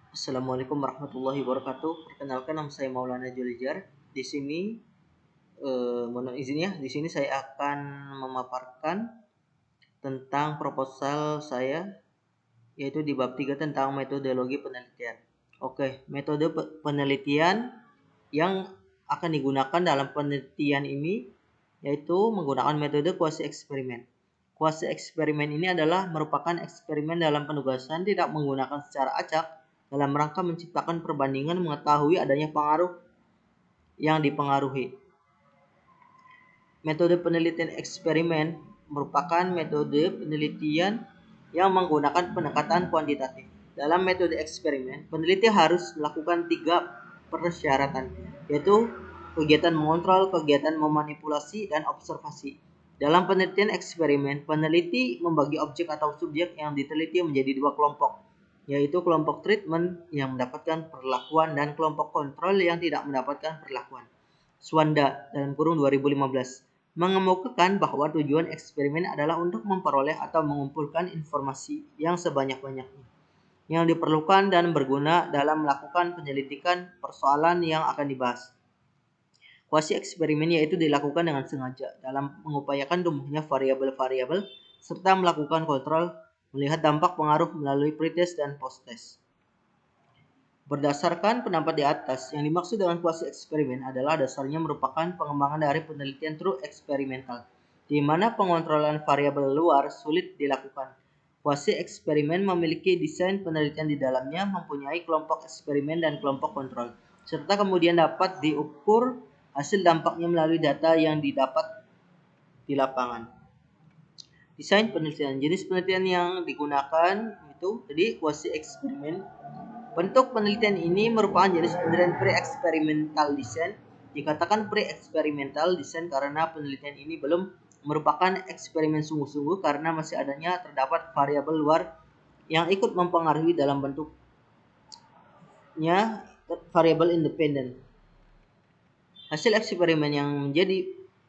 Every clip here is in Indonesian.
Assalamualaikum warahmatullahi wabarakatuh. Perkenalkan, nama saya Maulana Julijar. Di sini, mohon izin ya. Di sini saya akan memaparkan tentang proposal saya, yaitu di bab 3 tentang metodologi penelitian. Oke, metode penelitian yang akan digunakan dalam penelitian ini yaitu menggunakan metode kuasi eksperimen. Kuasi eksperimen ini adalah merupakan eksperimen dalam penugasan tidak menggunakan secara acak dalam rangka menciptakan perbandingan mengetahui adanya pengaruh yang dipengaruhi. Metode penelitian eksperimen merupakan metode penelitian yang menggunakan pendekatan kuantitatif. Dalam metode eksperimen, peneliti harus melakukan 3 persyaratan, yaitu kegiatan mengontrol, kegiatan memanipulasi, dan observasi. Dalam penelitian eksperimen, peneliti membagi objek atau subjek yang diteliti menjadi 2 kelompok, yaitu kelompok treatment yang mendapatkan perlakuan dan kelompok kontrol yang tidak mendapatkan perlakuan. Swanda dalam kurung 2015 mengemukakan bahwa tujuan eksperimen adalah untuk memperoleh atau mengumpulkan informasi yang sebanyak-banyaknya yang diperlukan dan berguna dalam melakukan penyelidikan persoalan yang akan dibahas. Kuasi eksperimen yaitu dilakukan dengan sengaja dalam mengupayakan tumbuhnya variabel-variabel serta melakukan kontrol, melihat dampak pengaruh melalui pretest dan posttest. Berdasarkan pendapat di atas, yang dimaksud dengan kuasi eksperimen adalah dasarnya merupakan pengembangan dari penelitian true eksperimental, di mana pengontrolan variabel luar sulit dilakukan. Kuasi eksperimen memiliki desain penelitian di dalamnya, mempunyai kelompok eksperimen dan kelompok kontrol, serta kemudian dapat diukur hasil dampaknya melalui data yang didapat di lapangan. Desain penelitian, jenis penelitian yang digunakan itu jadi kuasi eksperimen. Bentuk penelitian ini merupakan jenis penelitian pre-eksperimental design. Dikatakan pre-eksperimental design karena penelitian ini belum merupakan eksperimen sungguh-sungguh karena masih adanya terdapat variabel luar yang ikut mempengaruhi dalam bentuknya variabel independen. Hasil eksperimen yang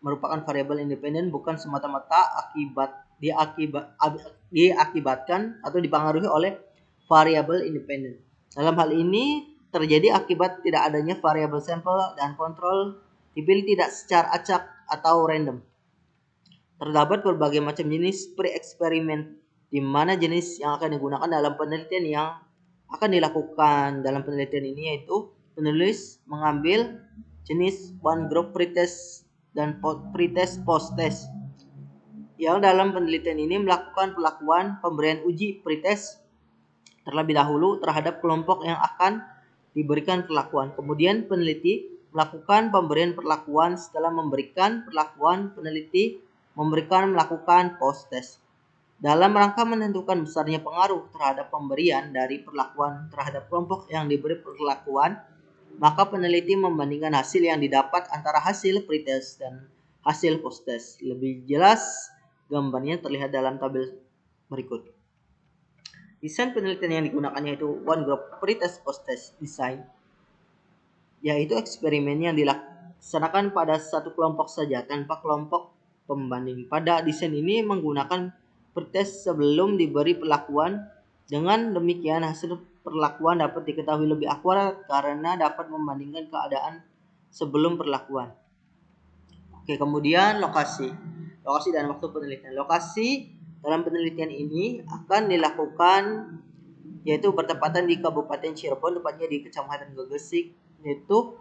merupakan variabel independen bukan semata-mata diakibatkan atau dipengaruhi oleh variabel independen. Dalam hal ini terjadi akibat tidak adanya variabel sampel dan kontrol dipilih tidak secara acak atau random. Terdapat berbagai macam jenis pre-eksperimen di mana jenis yang akan digunakan dalam penelitian yang akan dilakukan dalam penelitian ini yaitu penulis mengambil jenis one group pretest dan pretest posttest. Yang dalam penelitian ini melakukan pelakuan pemberian uji pretest terlebih dahulu terhadap kelompok yang akan diberikan perlakuan. Kemudian peneliti melakukan pemberian perlakuan setelah memberikan perlakuan peneliti melakukan post-test. Dalam rangka menentukan besarnya pengaruh terhadap pemberian dari perlakuan terhadap kelompok yang diberi perlakuan, maka peneliti membandingkan hasil yang didapat antara hasil pretest dan hasil post-test. Lebih jelas gambarnya terlihat dalam tabel berikut. Desain penelitian yang digunakan yaitu one group pretest posttest design, yaitu eksperimen yang dilaksanakan pada satu kelompok saja tanpa kelompok pembanding. Pada desain ini menggunakan pretest sebelum diberi perlakuan. Dengan demikian hasil perlakuan dapat diketahui lebih akurat karena dapat membandingkan keadaan sebelum perlakuan. Oke, kemudian lokasi dan waktu penelitian. Lokasi dalam penelitian ini akan dilakukan yaitu bertepatan di Kabupaten Cirebon, tepatnya di Kecamatan Gegesik. Yaitu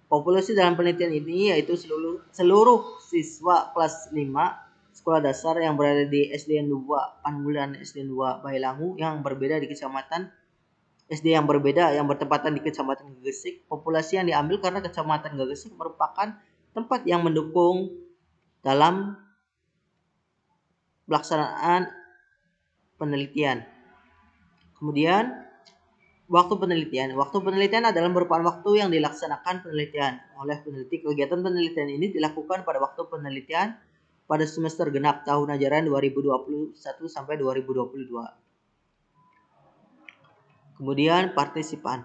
populasi dalam penelitian ini yaitu seluruh siswa kelas 5 sekolah dasar yang berada di SDN 2 Panbulan, SDN 2 Bailangu yang berbeda di Kecamatan SD yang berbeda yang bertepatan di Kecamatan Gegesik. Populasi yang diambil karena Kecamatan Gegesik merupakan tempat yang mendukung dalam pelaksanaan penelitian. Kemudian waktu penelitian adalah merupakan waktu yang dilaksanakan penelitian oleh peneliti. Kegiatan penelitian ini dilakukan pada waktu penelitian pada semester genap tahun ajaran 2021 sampai 2022. Kemudian partisipan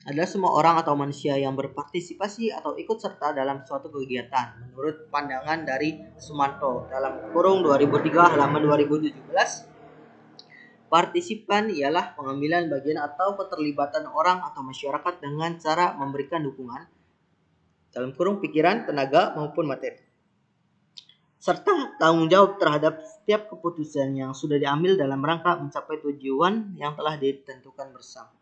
adalah semua orang atau manusia yang berpartisipasi atau ikut serta dalam suatu kegiatan menurut pandangan dari Sumanto dalam kurung 2003 halaman 2017. Partisipan ialah pengambilan bagian atau keterlibatan orang atau masyarakat dengan cara memberikan dukungan dalam kurung pikiran, tenaga maupun materi, serta tanggung jawab terhadap setiap keputusan yang sudah diambil dalam rangka mencapai tujuan yang telah ditentukan bersama.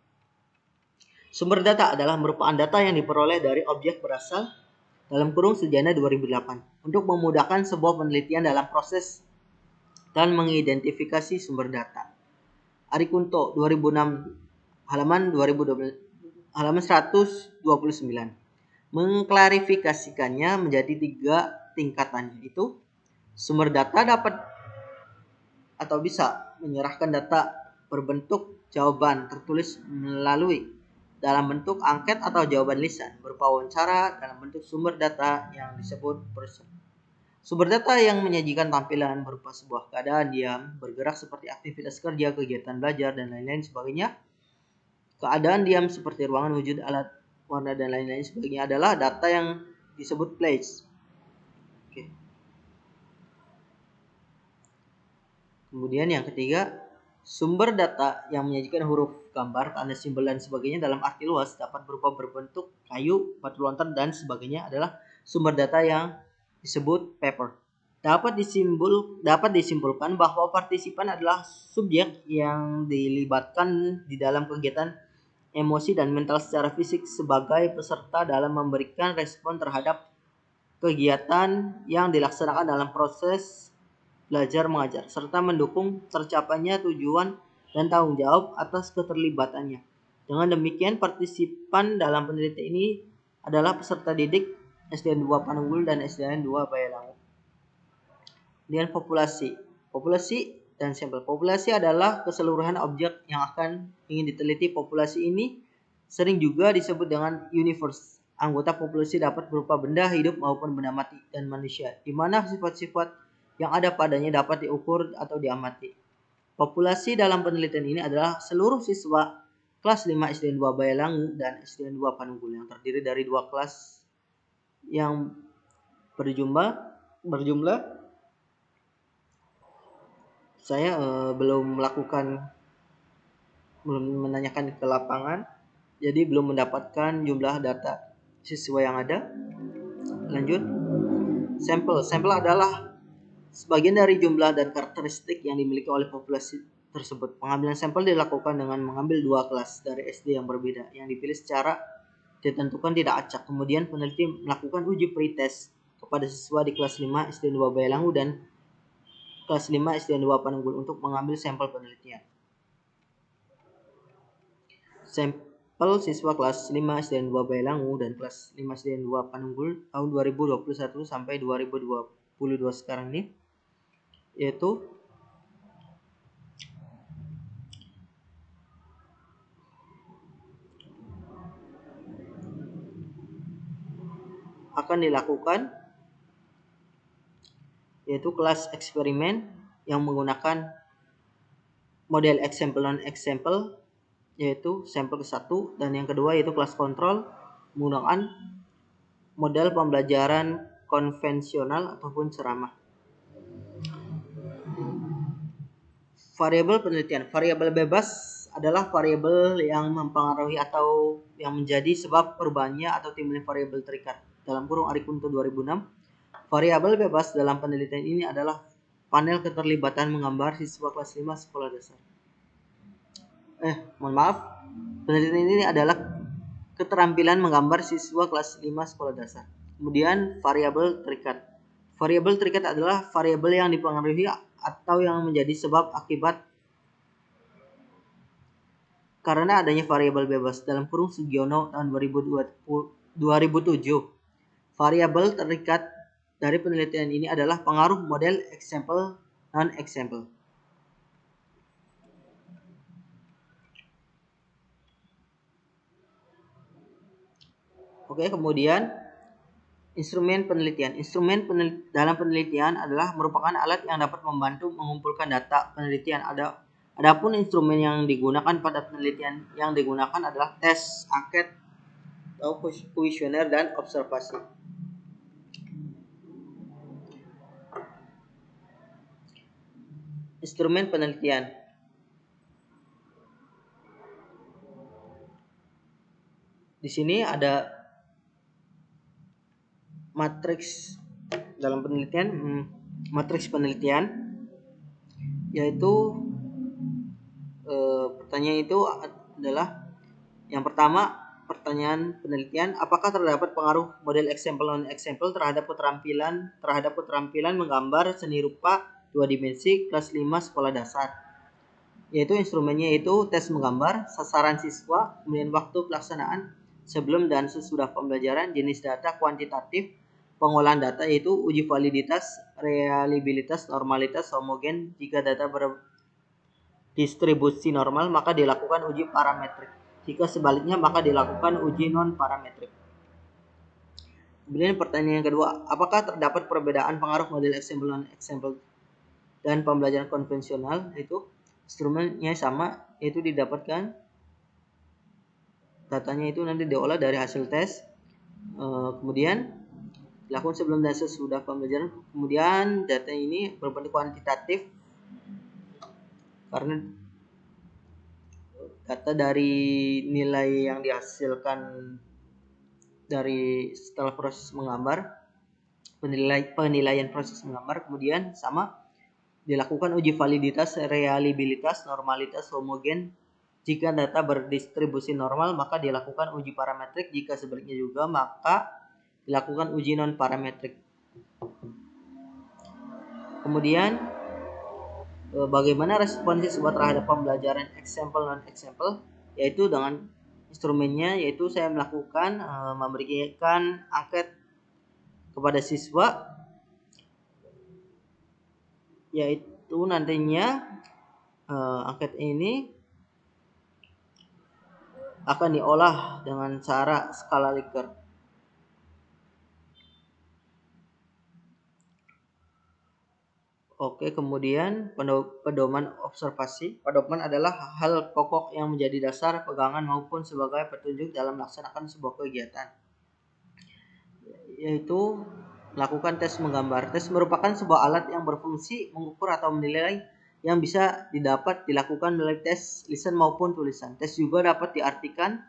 Sumber data adalah merupakan data yang diperoleh dari objek berasal dalam kurung Sujana 2008 untuk memudahkan sebuah penelitian dalam proses dan mengidentifikasi sumber data. Ari Kunto 2006 halaman 2012 halaman 129 mengklarifikasikannya menjadi 3 tingkatan, yaitu sumber data dapat atau bisa menyerahkan data berbentuk jawaban tertulis melalui dalam bentuk angket atau jawaban lisan berupa wawancara dalam bentuk sumber data yang disebut person. Sumber data yang menyajikan tampilan berupa sebuah keadaan diam, bergerak seperti aktivitas kerja, kegiatan belajar, dan lain-lain sebagainya. Keadaan diam seperti ruangan, wujud, alat, warna, dan lain-lain sebagainya adalah data yang disebut place. Oke. Kemudian yang ketiga, sumber data yang menyajikan huruf, gambar, tanda, simbol, dan sebagainya dalam arti luas dapat berupa berbentuk kayu, batu lontar, dan sebagainya adalah sumber data yang disebut paper. Dapat disimpulkan bahwa partisipan adalah subjek yang dilibatkan di dalam kegiatan emosi dan mental secara fisik sebagai peserta dalam memberikan respon terhadap kegiatan yang dilaksanakan dalam proses belajar mengajar, serta mendukung tercapainya tujuan dan tanggung jawab atas keterlibatannya. Dengan demikian, partisipan dalam penelitian ini adalah peserta didik SDN 2 Panunggul dan SDN 2 Bayalangu. Kemudian populasi dan sampel. Populasi adalah keseluruhan objek yang akan ingin diteliti. Populasi ini sering juga disebut dengan universe. Anggota populasi dapat berupa benda hidup maupun benda mati dan manusia, di mana sifat-sifat yang ada padanya dapat diukur atau diamati. Populasi dalam penelitian ini adalah seluruh siswa kelas 5 SDN 2 Bayalangu dan SDN 2 Panunggul yang terdiri dari 2 kelas yang berjumlah saya belum menanyakan ke lapangan, jadi belum mendapatkan jumlah data siswa yang ada. Lanjut, sampel adalah sebagian dari jumlah dan karakteristik yang dimiliki oleh populasi tersebut. Pengambilan sampel dilakukan dengan mengambil 2 kelas dari SD yang berbeda yang dipilih secara ditentukan tidak acak. Kemudian peneliti melakukan uji pretest kepada siswa di kelas 5 SDN 2 Bayalangu dan kelas 5 SDN 2 Panunggul untuk mengambil sampel penelitian. Sampel siswa kelas 5 SDN 2 Bayalangu dan kelas 5 SDN 2 Panunggul tahun 2021 sampai 2022 sekarang ini, yaitu akan dilakukan yaitu kelas eksperimen yang menggunakan model example non example, yaitu sampel ke-1, dan yang kedua yaitu kelas kontrol menggunakan model pembelajaran konvensional ataupun ceramah. Variabel penelitian. Variabel bebas adalah variabel yang mempengaruhi atau yang menjadi sebab perubahannya atau timbulnya variabel terikat. Dalam kurung Ari Kunto 2006, variabel bebas dalam penelitian ini adalah panel keterlibatan menggambar siswa kelas 5 sekolah dasar. Penelitian ini adalah keterampilan menggambar siswa kelas 5 sekolah dasar. Kemudian variabel terikat. Variabel terikat adalah variabel yang dipengaruhi atau yang menjadi sebab akibat karena adanya variabel bebas. Dalam kurung Sugiono tahun 2007. Variabel terikat dari penelitian ini adalah pengaruh model example non example. Oke, kemudian instrumen penelitian. Dalam penelitian adalah merupakan alat yang dapat membantu mengumpulkan data penelitian. Adapun instrumen yang digunakan pada penelitian yang digunakan adalah tes, angket, atau kuesioner dan observasi. Instrumen penelitian. di sini ada matriks dalam penelitian, matriks penelitian, yaitu pertanyaan itu adalah yang pertama, pertanyaan penelitian, apakah terdapat pengaruh model example non example terhadap keterampilan menggambar seni rupa 2 dimensi kelas 5 sekolah dasar. Yaitu instrumennya itu tes menggambar, sasaran siswa, kemudian waktu pelaksanaan sebelum dan sesudah pembelajaran, jenis data kuantitatif, pengolahan data yaitu uji validitas, reliabilitas, normalitas, homogen. Jika data berdistribusi normal maka dilakukan uji parametrik. Jika sebaliknya maka dilakukan uji non parametrik. Kemudian pertanyaan yang kedua, apakah terdapat perbedaan pengaruh model example non example dan pembelajaran konvensional? Itu instrumennya sama, yaitu didapatkan datanya itu nanti diolah dari hasil tes, kemudian dilakukan sebelum dan sesudah pembelajaran. Kemudian data ini berbentuk kuantitatif karena data dari nilai yang dihasilkan dari setelah proses menggambar, penilaian proses menggambar, kemudian sama dilakukan uji validitas, reliabilitas, normalitas, homogen. Jika data berdistribusi normal maka dilakukan uji parametrik, jika sebaliknya juga maka dilakukan uji non parametrik. Kemudian bagaimana respon siswa terhadap pembelajaran example non example, yaitu dengan instrumennya, yaitu saya melakukan memberikan angket kepada siswa, yaitu nantinya angket ini akan diolah dengan cara skala Likert. Oke, kemudian pedoman observasi. Pedoman adalah hal pokok yang menjadi dasar pegangan maupun sebagai petunjuk dalam melaksanakan sebuah kegiatan, yaitu melakukan tes menggambar. Tes merupakan sebuah alat yang berfungsi mengukur atau menilai yang bisa dilakukan melalui tes lisan maupun tulisan. Tes juga dapat diartikan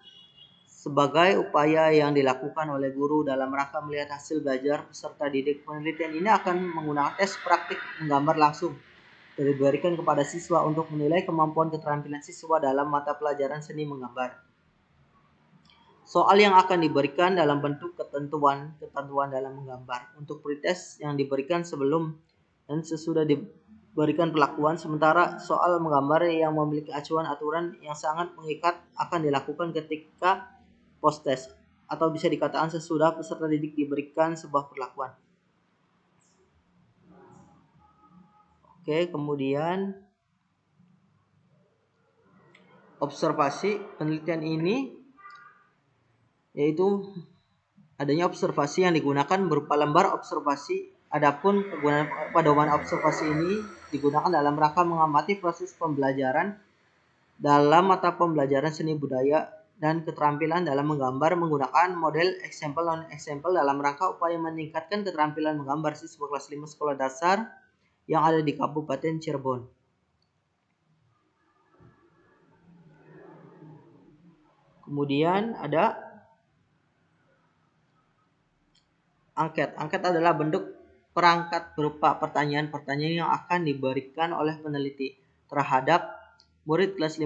sebagai upaya yang dilakukan oleh guru dalam rangka melihat hasil belajar peserta didik. Penelitian ini akan menggunakan tes praktik menggambar langsung dan diberikan kepada siswa untuk menilai kemampuan keterampilan siswa dalam mata pelajaran seni menggambar. Soal yang akan diberikan dalam bentuk ketentuan dalam menggambar untuk pretest yang diberikan sebelum dan sesudah diberikan perlakuan, sementara soal menggambar yang memiliki acuan aturan yang sangat mengikat akan dilakukan ketika post test atau bisa dikatakan sesudah peserta didik diberikan sebuah perlakuan. Oke, kemudian observasi penelitian ini yaitu adanya observasi yang digunakan berupa lembar observasi. Adapun kegunaan pedoman observasi ini digunakan dalam rangka mengamati proses pembelajaran dalam mata pembelajaran seni budaya dan keterampilan dalam menggambar menggunakan model example non example dalam rangka upaya meningkatkan keterampilan menggambar siswa kelas 5 sekolah dasar yang ada di Kabupaten Cirebon. Kemudian ada angket. Angket adalah bentuk perangkat berupa pertanyaan-pertanyaan yang akan diberikan oleh peneliti terhadap murid kelas 5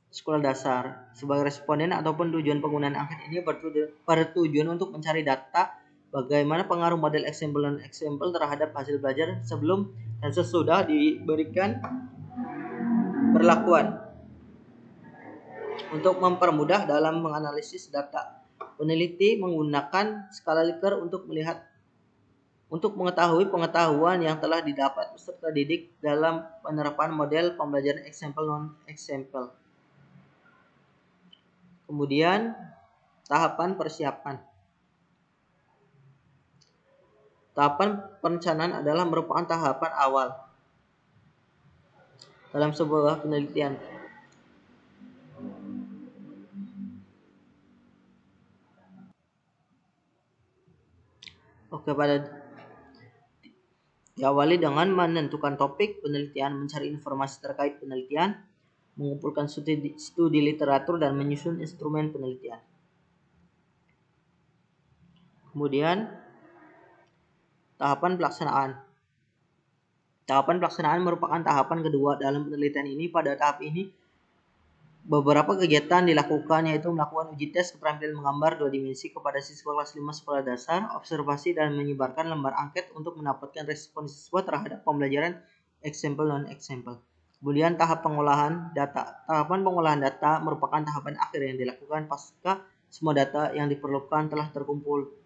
sekolah dasar. Sebagai responden ataupun tujuan penggunaan angket ini bertujuan untuk mencari data bagaimana pengaruh model example non example terhadap hasil belajar sebelum dan sesudah diberikan perlakuan. Untuk mempermudah dalam menganalisis data, peneliti menggunakan skala Likert untuk mengetahui pengetahuan yang telah didapat peserta didik dalam penerapan model pembelajaran example non example. Kemudian tahapan persiapan. Tahapan perencanaan adalah merupakan tahapan awal dalam sebuah penelitian. Oke, diawali dengan menentukan topik penelitian, mencari informasi terkait penelitian, mengumpulkan studi literatur, dan menyusun instrumen penelitian. Kemudian tahapan pelaksanaan. Tahapan pelaksanaan merupakan tahapan kedua dalam penelitian ini. Pada tahap ini beberapa kegiatan dilakukan, yaitu melakukan uji tes keterampilan menggambar 2 dimensi kepada siswa kelas 5 sekolah dasar, observasi dan menyebarkan lembar angket untuk mendapatkan respon siswa terhadap pembelajaran example non-example. Kemudian tahap pengolahan data. Tahapan pengolahan data merupakan tahapan akhir yang dilakukan pasca semua data yang diperlukan telah terkumpul.